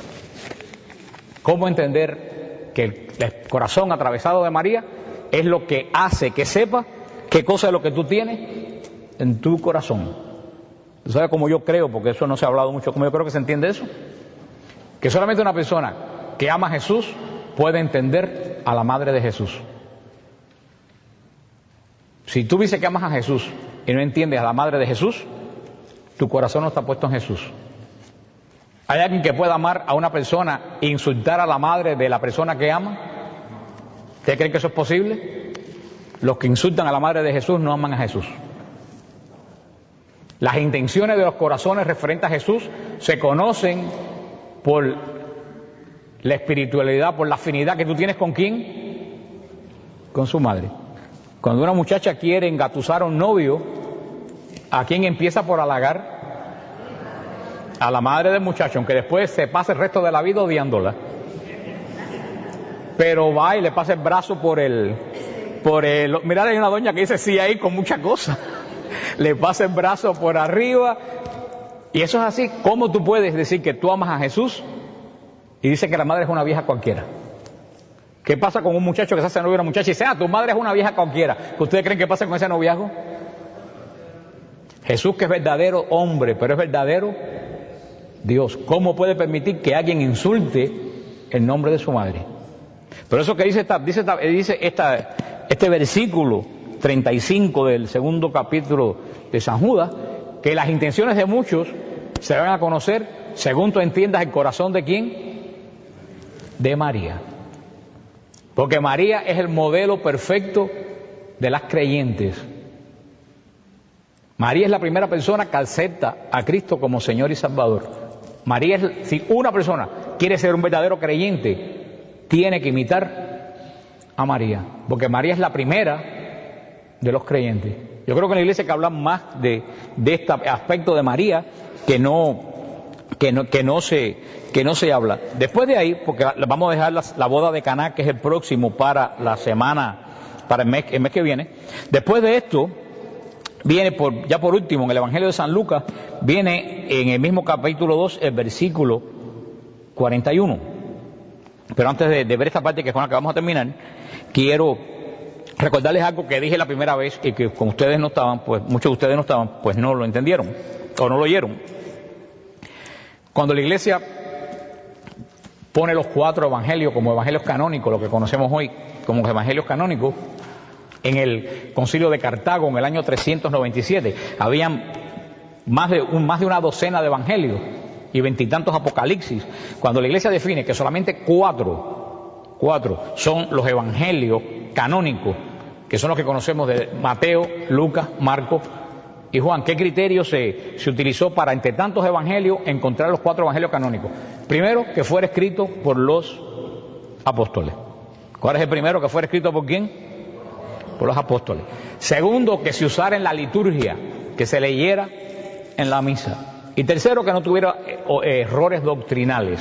A: ¿Cómo entender que el corazón atravesado de María es lo que hace que sepa qué cosa es lo que tú tienes en tu corazón? ¿Tú sabes cómo yo creo? Porque eso no se ha hablado mucho. ¿Cómo yo creo que se entiende eso? Que solamente una persona que ama a Jesús puede entender a la madre de Jesús. Si tú dices que amas a Jesús y no entiendes a la madre de Jesús, tu corazón no está puesto en Jesús. ¿Hay alguien que pueda amar a una persona e insultar a la madre de la persona que ama? ¿Ustedes creen que eso es posible? Los que insultan a la madre de Jesús no aman a Jesús. Las intenciones de los corazones referentes a Jesús se conocen por la espiritualidad, por la afinidad que tú tienes con ¿quién? Con su madre. Cuando una muchacha quiere engatusar a un novio, ¿a quién empieza por halagar? A la madre del muchacho, aunque después se pase el resto de la vida odiándola. Pero va y le pasa el brazo por el... Mirá, hay una doña que dice sí ahí con mucha cosa. Le pasa el brazo por arriba. Y eso es así. ¿Cómo tú puedes decir que tú amas a Jesús y dice que la madre es una vieja cualquiera? ¿Qué pasa con un muchacho que se hace novio de una muchacha y dice, tu madre es una vieja cualquiera? ¿Ustedes creen que pasa con ese noviazgo? Jesús, que es verdadero hombre, pero es verdadero Dios, ¿cómo puede permitir que alguien insulte el nombre de su madre? Pero eso que dice este versículo 35 del segundo capítulo de San Judas, que las intenciones de muchos se van a conocer según tú entiendas el corazón de ¿quién? De María. Porque María es el modelo perfecto de las creyentes. María es la primera persona que acepta a Cristo como Señor y Salvador. María es, si una persona quiere ser un verdadero creyente, tiene que imitar a María, porque María es la primera de los creyentes. Yo creo que en la iglesia que hablan más de este aspecto de María que no se habla. Después de ahí, porque vamos a dejar la boda de Caná, que es el próximo para la semana, para el mes que viene. Después de esto viene ya por último en el Evangelio de San Lucas, viene en el mismo capítulo 2 el versículo 41. Pero antes de ver esta parte que es con la que vamos a terminar, quiero recordarles algo que dije la primera vez y que como ustedes no estaban, pues muchos de ustedes no estaban, pues no lo entendieron o no lo oyeron. Cuando la iglesia pone los 4 evangelios como evangelios canónicos, lo que conocemos hoy como evangelios canónicos, en el concilio de Cartago en el año 397 habían más de una docena de evangelios y 20 y tantos apocalipsis. Cuando la iglesia define que solamente 4 son los evangelios canónicos, que son los que conocemos de Mateo, Lucas, Marcos y Juan, ¿qué criterio se utilizó para, entre tantos evangelios, encontrar los 4 evangelios canónicos? Primero, que fuera escrito por los apóstoles. ¿Cuál es el primero? Que fuera escrito por ¿quién? Por los apóstoles. Segundo, que se usara en la liturgia, que se leyera en la misa. Y tercero, que no tuviera errores doctrinales.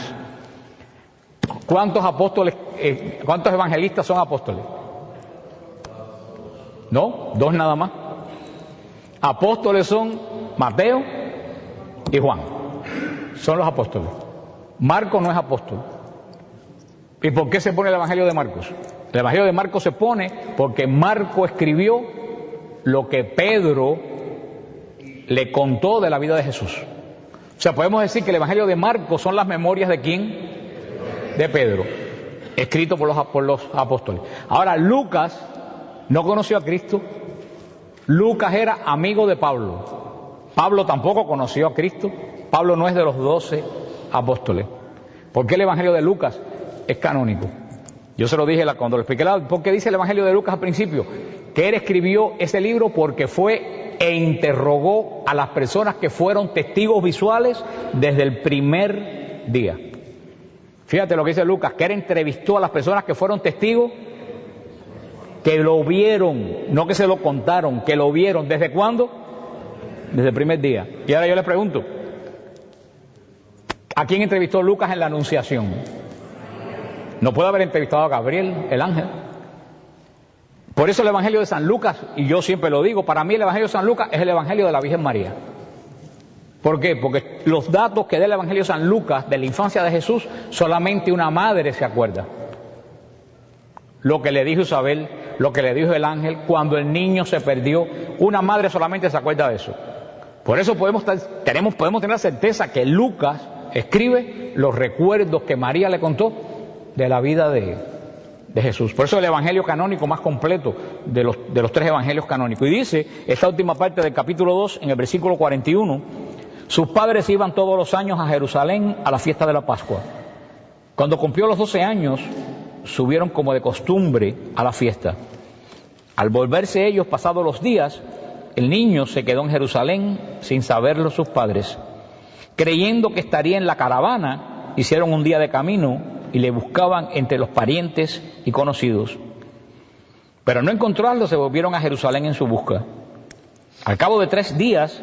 A: ¿Cuántos evangelistas son apóstoles? ¿No? 2 nada más. Apóstoles son Mateo y Juan. Son los apóstoles. Marcos no es apóstol. ¿Y por qué se pone el Evangelio de Marcos? El Evangelio de Marcos se pone porque Marcos escribió lo que Pedro le contó de la vida de Jesús. O sea, podemos decir que el Evangelio de Marcos son las memorias de ¿quién? De Pedro, escrito por los apóstoles. Ahora, Lucas no conoció a Cristo. Lucas era amigo de Pablo. Pablo tampoco conoció a Cristo. Pablo no es de los 12 apóstoles. ¿Por qué el Evangelio de Lucas es canónico? Yo se lo dije cuando lo expliqué, porque dice el Evangelio de Lucas al principio, que él escribió ese libro porque fue e interrogó a las personas que fueron testigos visuales desde el primer día. Fíjate lo que dice Lucas, que él entrevistó a las personas que fueron testigos, que lo vieron, no que se lo contaron, que lo vieron. ¿Desde cuándo? Desde el primer día. Y ahora yo les pregunto, ¿a quién entrevistó Lucas en la Anunciación? No puede haber entrevistado a Gabriel, el ángel. Por eso el Evangelio de San Lucas, y yo siempre lo digo, para mí el Evangelio de San Lucas es el Evangelio de la Virgen María. ¿Por qué? Porque los datos que da el Evangelio de San Lucas de la infancia de Jesús, solamente una madre se acuerda. Lo que le dijo Isabel, lo que le dijo el ángel, cuando el niño se perdió, una madre solamente se acuerda de eso. Por eso podemos tener la certeza que Lucas escribe los recuerdos que María le contó de la vida de Jesús. Por eso es el evangelio canónico más completo de los 3 evangelios canónicos. Y dice, esta última parte del capítulo 2, en el versículo 41, sus padres iban todos los años a Jerusalén a la fiesta de la Pascua. Cuando cumplió los 12 años, subieron como de costumbre a la fiesta. Al volverse ellos pasados los días, el niño se quedó en Jerusalén sin saberlo sus padres. Creyendo que estaría en la caravana, hicieron un día de camino y le buscaban entre los parientes y conocidos. Pero no encontrarlo, se volvieron a Jerusalén en su busca. Al cabo de 3 días,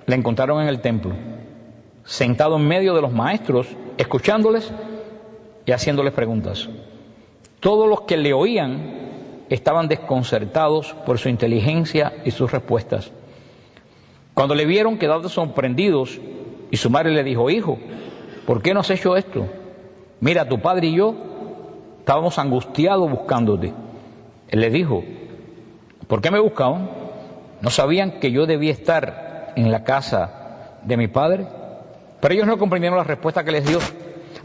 A: le encontraron en el templo, sentado en medio de los maestros, escuchándoles y haciéndoles preguntas. Todos los que le oían estaban desconcertados por su inteligencia y sus respuestas. Cuando le vieron, quedaron sorprendidos, y su madre le dijo: hijo, ¿por qué no has hecho esto? Mira, tu padre y yo estábamos angustiados buscándote. Él le dijo: ¿por qué me buscaban? ¿No sabían que yo debía estar en la casa de mi padre? Pero ellos no comprendieron la respuesta que les dio.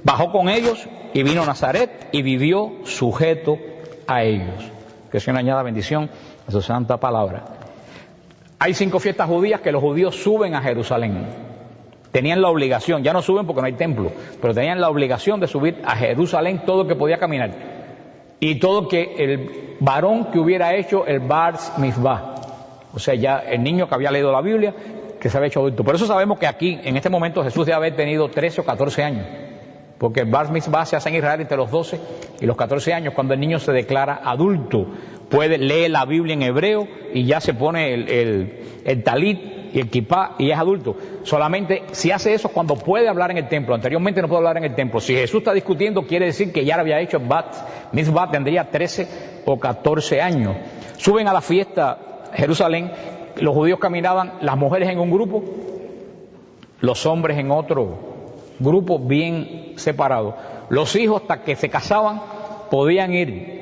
A: Bajó con ellos y vino a Nazaret y vivió sujeto a ellos. Que el Señor añada bendición a su santa palabra. Hay 5 fiestas judías que los judíos suben a Jerusalén. Tenían la obligación, ya no suben porque no hay templo, pero tenían la obligación de subir a Jerusalén todo el que podía caminar. Y todo que el varón que hubiera hecho el Bar Mitzvah, o sea, ya el niño que había leído la Biblia, que se había hecho adulto. Por eso sabemos que aquí, en este momento, Jesús debe haber tenido 13 o 14 años. Porque el Bar Mitzvah se hace en Israel entre los 12 y los 14 años, cuando el niño se declara adulto. Puede leer la Biblia en hebreo y ya se pone el talit y el kipá y es adulto. Solamente si hace eso cuando puede hablar en el templo. Anteriormente no puede hablar en el templo. Si Jesús está discutiendo, quiere decir que ya lo había hecho el Bar Mitzvah, tendría 13 o 14 años. Suben a la fiesta a Jerusalén, los judíos caminaban, las mujeres en un grupo, los hombres en otro grupo bien separados. Los hijos, hasta que se casaban, podían ir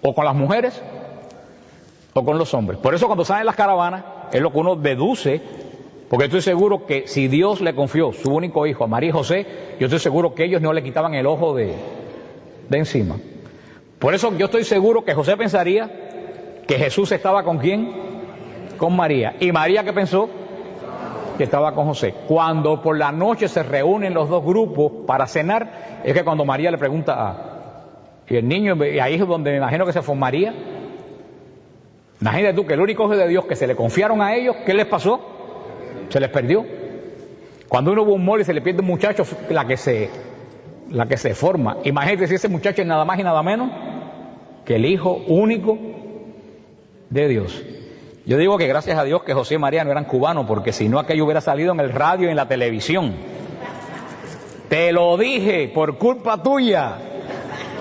A: o con las mujeres o con los hombres. Por eso cuando salen las caravanas, es lo que uno deduce, porque estoy seguro que si Dios le confió su único hijo a María y José, yo estoy seguro que ellos no le quitaban el ojo de encima. Por eso yo estoy seguro que José pensaría que Jesús estaba ¿con quién? Con María. ¿Y María qué pensó? Que estaba con José. Cuando por la noche se reúnen los dos grupos para cenar, es que cuando María le pregunta y el niño, y ahí es donde me imagino que se formaría. Imagínate tú que el único hijo de Dios que se le confiaron a ellos, ¿qué les pasó? Se les perdió. Cuando uno va a un mall y se le pierde un muchacho, la que se forma. Imagínate si ese muchacho es nada más y nada menos que el hijo único de Dios. Yo digo que gracias a Dios que José y María no eran cubanos, porque si no aquello hubiera salido en el radio y en la televisión. Te lo dije, por culpa tuya.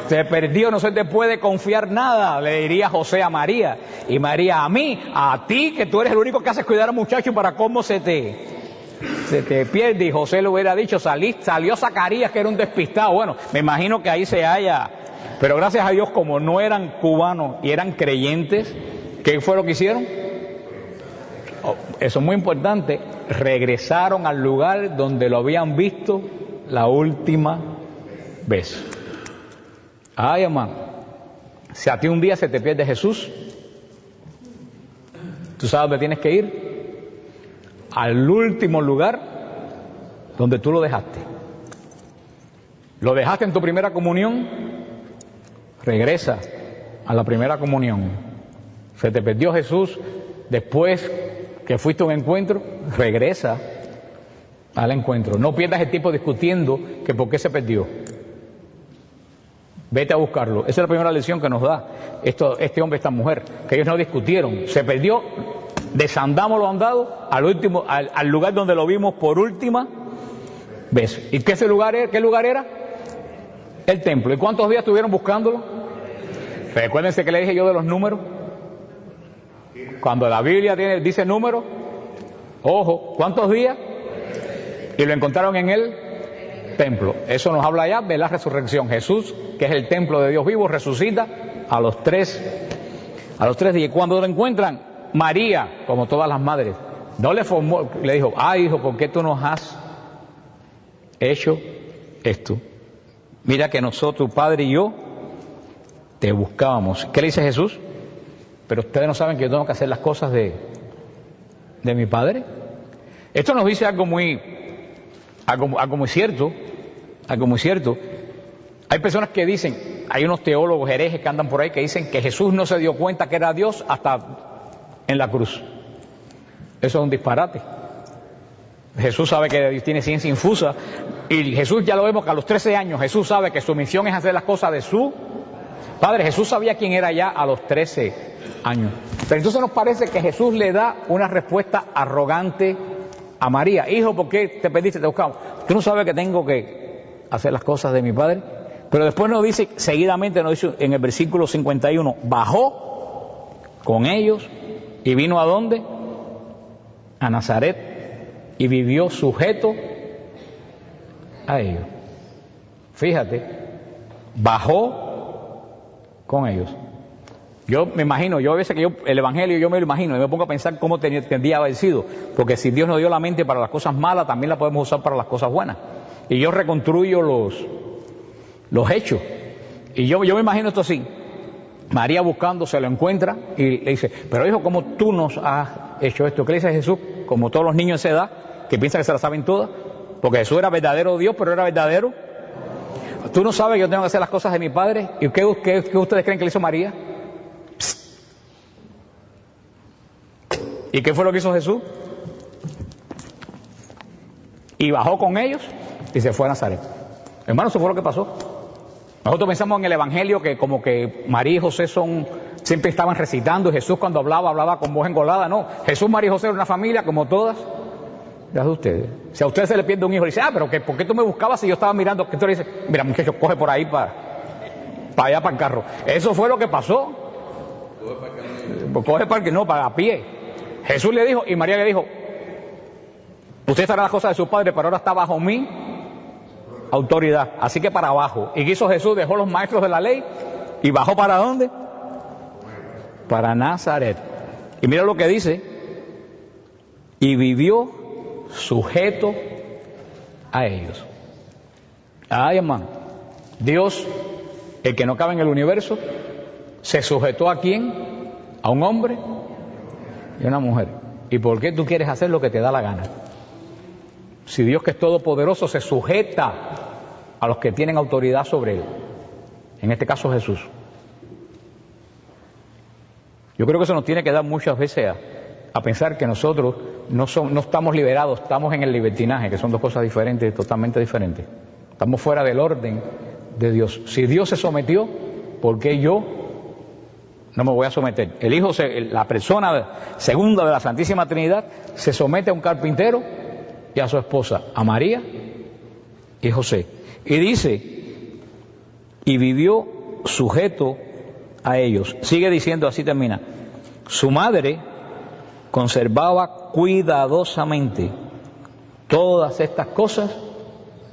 A: Se perdió, no se te puede confiar nada, le diría José a María. Y María a mí, a ti, que tú eres el único que haces cuidar al muchacho, para cómo se te pierde. Y José le hubiera dicho, salió Zacarías, que era un despistado. Bueno, me imagino que ahí se haya. Pero gracias a Dios, como no eran cubanos y eran creyentes, ¿qué fue lo que hicieron? Eso es muy importante. Regresaron al lugar donde lo habían visto la última vez. Ay, hermano, si a ti un día se te pierde Jesús, ¿tú sabes dónde tienes que ir? Al último lugar donde tú lo dejaste. Lo dejaste en tu primera comunión, regresa a la primera comunión. Se te perdió Jesús después que fuiste a un encuentro, regresa al encuentro. No pierdas el tiempo discutiendo que por qué se perdió. Vete a buscarlo. Esa es la primera lección que nos da este hombre, esta mujer, que ellos no discutieron. Se perdió, desandamos lo andado al lugar donde lo vimos por última vez. ¿Y qué lugar era? El templo. ¿Y cuántos días estuvieron buscándolo? Recuérdense que le dije yo de los números. Cuando la Biblia dice números, ojo, ¿cuántos días? Y lo encontraron en el templo. Eso nos habla ya de la resurrección. Jesús, que es el templo de Dios vivo, resucita a los tres días. Y cuando lo encuentran, María, como todas las madres, no le dijo, hijo, ¿por qué tú nos has hecho esto? Mira que nosotros, tu padre y yo, te buscábamos. ¿Qué le dice Jesús? Pero ustedes no saben que yo tengo que hacer las cosas de mi padre. Esto nos dice algo muy cierto. Hay personas que dicen, hay unos teólogos herejes que andan por ahí que dicen que Jesús no se dio cuenta que era Dios hasta en la cruz. Eso es un disparate. Jesús sabe que Dios tiene ciencia infusa y Jesús, ya lo vemos que a los 13 años Jesús sabe que su misión es hacer las cosas de su Padre. Jesús sabía quién era ya a los 13 años. Pero entonces nos parece que Jesús le da una respuesta arrogante a María. Hijo, ¿por qué te pediste, te buscamos? ¿Tú no sabes que tengo que hacer las cosas de mi Padre? Pero después nos dice, seguidamente nos dice en el versículo 51, bajó con ellos y vino ¿a dónde? A Nazaret, y vivió sujeto a ellos. Fíjate, bajó con ellos. Yo me imagino, yo a veces que el Evangelio yo me lo imagino y me pongo a pensar cómo tendría haber sido, porque si Dios nos dio la mente para las cosas malas, también la podemos usar para las cosas buenas. Y yo reconstruyo los hechos. Y yo me imagino esto así. María buscando, se lo encuentra y le dice, pero hijo, ¿cómo tú nos has hecho esto? ¿Qué le dice Jesús? Como todos los niños de esa edad, que piensan que se la saben todas, porque Jesús era verdadero Dios, pero era verdadero. ¿Tú no sabes que yo tengo que hacer las cosas de mi Padre? ¿Y qué ustedes creen que le hizo María? Psst. ¿Y qué fue lo que hizo Jesús? Y bajó con ellos y se fue a Nazaret. Hermano, eso fue lo que pasó. Nosotros pensamos en el Evangelio que como que María y José siempre estaban recitando, y Jesús cuando hablaba con voz engolada. No, Jesús, María y José eran una familia como todas las de ustedes. Si a ustedes se le pierde un hijo, le dice, pero ¿por qué tú me buscabas si yo estaba mirando? Que tú le dices, mira muchacho, coge por ahí para allá para el carro. Eso fue lo que pasó. Coge para el que no, para a pie. Jesús le dijo, y María le dijo, usted estará en las cosas de su padre, pero ahora está bajo mi autoridad, así que para abajo. ¿Y qué hizo Jesús? Dejó los maestros de la ley y bajó ¿para dónde? Para Nazaret. Y mira lo que dice, y vivió sujeto a ellos. Ay, hermano, Dios, el que no cabe en el universo, se sujetó ¿a quién? A un hombre y a una mujer. ¿Y por qué tú quieres hacer lo que te da la gana? Si Dios, que es todopoderoso, se sujeta a los que tienen autoridad sobre él, en este caso Jesús. Yo creo que eso nos tiene que dar muchas veces a pensar que nosotros no estamos liberados, estamos en el libertinaje, que son dos cosas diferentes, totalmente diferentes. Estamos fuera del orden de Dios. Si Dios se sometió, ¿por qué yo no me voy a someter? El Hijo, la persona segunda de la Santísima Trinidad, se somete a un carpintero y a su esposa, a María y José. Y dice, y vivió sujeto a ellos. Sigue diciendo, así termina. Su madre conservaba cuidadosamente todas estas cosas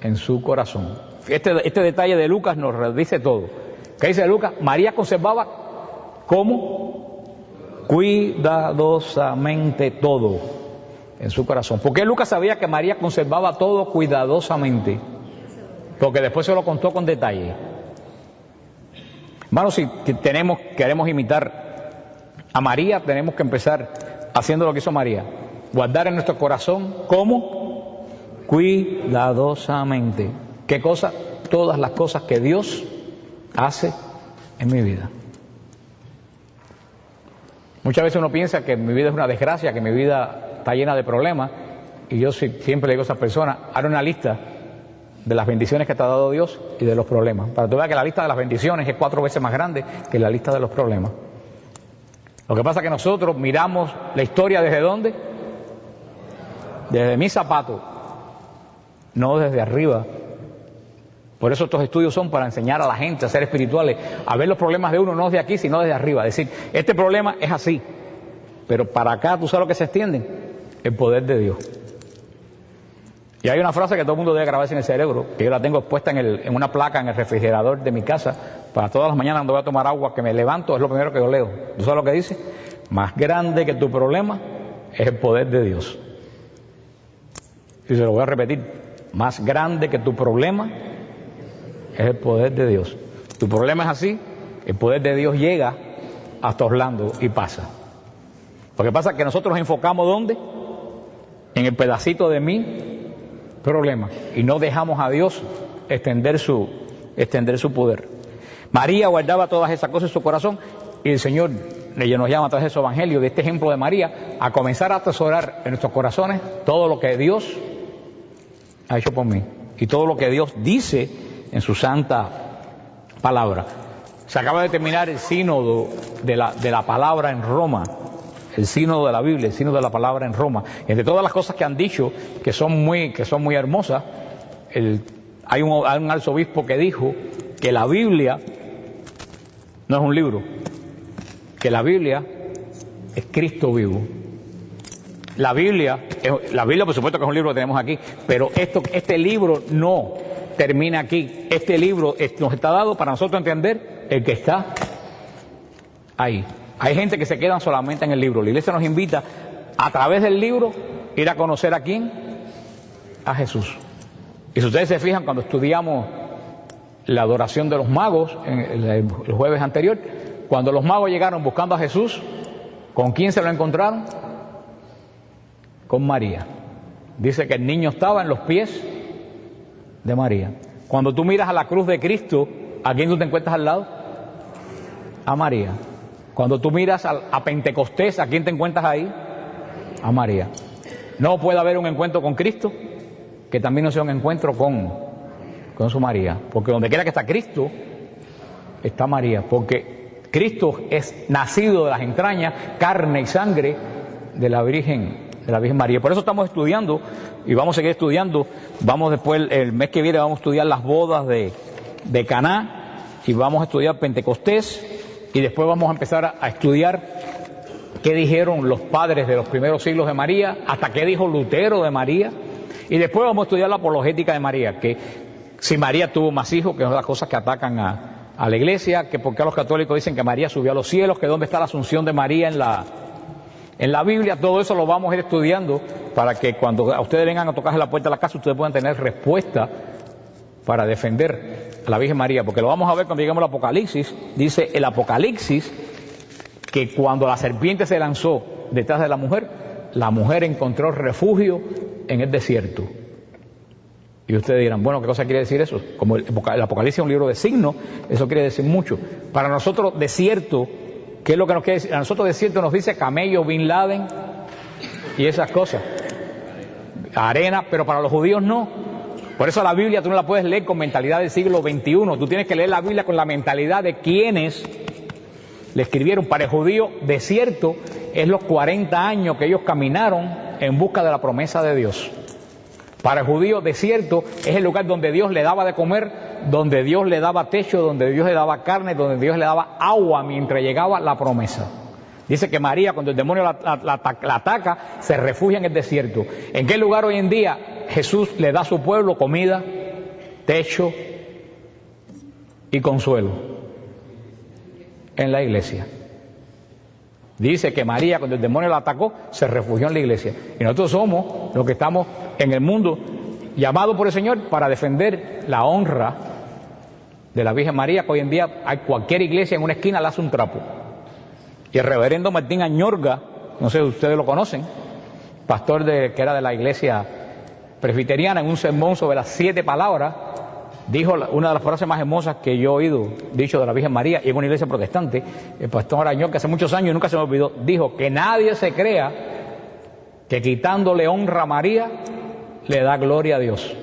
A: en su corazón. Este detalle de Lucas nos dice todo. ¿Qué dice Lucas? María conservaba ¿cómo? Cuidadosamente todo en su corazón. ¿Por qué Lucas sabía que María conservaba todo cuidadosamente? Porque después se lo contó con detalle. Hermanos, si queremos imitar a María, tenemos que empezar haciendo lo que hizo María. Guardar en nuestro corazón, ¿cómo? Cuidadosamente. ¿Qué cosa? Todas las cosas que Dios hace en mi vida. Muchas veces uno piensa que mi vida es una desgracia, que mi vida está llena de problemas, y yo siempre le digo a esas personas, haz una lista de las bendiciones que te ha dado Dios y de los problemas, para que tú veas que la lista de las bendiciones es 4 veces más grande que la lista de los problemas. Lo que pasa es que nosotros miramos la historia ¿desde dónde? Desde mis zapatos, no desde arriba. Por eso estos estudios son para enseñar a la gente a ser espirituales, a ver los problemas de uno no desde aquí, sino desde arriba. Es decir, este problema es así, pero para acá, ¿tú sabes lo que se extiende? El poder de Dios. Y hay una frase que todo el mundo debe grabarse en el cerebro, que yo la tengo puesta en una placa en el refrigerador de mi casa, para todas las mañanas cuando voy a tomar agua, que me levanto, es lo primero que yo leo. ¿Tú sabes lo que dice? Más grande que tu problema es el poder de Dios. Y se lo voy a repetir, más grande que tu problema es el poder de Dios. Tu problema es así, el poder de Dios llega hasta Orlando y pasa. Lo que pasa es que nosotros nos enfocamos ¿dónde? En el pedacito de mi problema, y no dejamos a Dios extender su extender su poder. María guardaba todas esas cosas en su corazón y el Señor nos llama a través de su evangelio, de este ejemplo de María, a comenzar a atesorar en nuestros corazones todo lo que Dios ha hecho por mí y todo lo que Dios dice en su santa palabra. Se acaba de terminar el sínodo de la palabra en Roma, el sínodo de la Biblia, el sínodo de la palabra en Roma. Entre todas las cosas que han dicho, que son muy hermosas, hay un arzobispo que dijo que la Biblia no es un libro, que la Biblia es Cristo vivo. La Biblia por supuesto que es un libro que tenemos aquí, pero este libro no termina aquí. Este libro nos está dado para nosotros entender el que está ahí. Hay gente que se quedan solamente en el libro. La iglesia nos invita a través del libro ir a conocer a quién, a Jesús. Y si ustedes se fijan, cuando estudiamos la adoración de los magos el jueves anterior, cuando los magos llegaron buscando a Jesús, ¿con quién se lo encontraron? Con María. Dice que el niño estaba en los pies de María. Cuando tú miras a la cruz de Cristo, ¿a quién tú te encuentras al lado? A María. Cuando tú miras a Pentecostés, ¿a quién te encuentras ahí? A María. No puede haber un encuentro con Cristo que también no sea un encuentro con su María, porque donde quiera que está Cristo, está María, porque Cristo es nacido de las entrañas, carne y sangre de la Virgen María. Por eso estamos estudiando y vamos a seguir estudiando. Vamos después, el mes que viene vamos a estudiar las bodas de Caná y vamos a estudiar Pentecostés y después vamos a empezar a estudiar qué dijeron los padres de los primeros siglos de María, hasta qué dijo Lutero de María, y después vamos a estudiar la apologética de María, que si María tuvo más hijos, que es una de las cosas que atacan a la iglesia, que por qué los católicos dicen que María subió a los cielos, que dónde está la asunción de María en la Biblia. Todo eso lo vamos a ir estudiando para que cuando a ustedes vengan a tocarse la puerta de la casa, ustedes puedan tener respuesta para defender a la Virgen María, porque lo vamos a ver cuando lleguemos al Apocalipsis. Dice el Apocalipsis que cuando la serpiente se lanzó detrás de la mujer encontró refugio en el desierto. Y ustedes dirán, bueno, ¿qué cosa quiere decir eso? Como el Apocalipsis es un libro de signos, eso quiere decir mucho. Para nosotros desierto, ¿qué es lo que nos quiere decir? A nosotros desierto nos dice camello, Bin Laden y esas cosas. Arena, pero para los judíos no. Por eso la Biblia tú no la puedes leer con mentalidad del siglo XXI. Tú tienes que leer la Biblia con la mentalidad de quienes le escribieron. Para el judío, desierto es los 40 años que ellos caminaron en busca de la promesa de Dios. Para el judío, desierto es el lugar donde Dios le daba de comer, donde Dios le daba techo, donde Dios le daba carne, donde Dios le daba agua mientras llegaba la promesa. Dice que María, cuando el demonio la ataca, se refugia en el desierto. ¿En qué lugar hoy en día Jesús le da a su pueblo comida, techo y consuelo? En la iglesia. Dice que María, cuando el demonio la atacó, se refugió en la iglesia. Y nosotros somos los que estamos en el mundo, llamados por el Señor para defender la honra de la Virgen María, que hoy en día hay cualquier iglesia en una esquina le hace un trapo. Y el reverendo Martín Añorga, no sé si ustedes lo conocen, pastor que era de la iglesia presbiteriana, en un sermón sobre las 7 palabras, dijo una de las frases más hermosas que yo he oído dicho de la Virgen María, y en una iglesia protestante. El pastor Añorga, que hace muchos años y nunca se me olvidó, dijo que nadie se crea que quitándole honra a María le da gloria a Dios.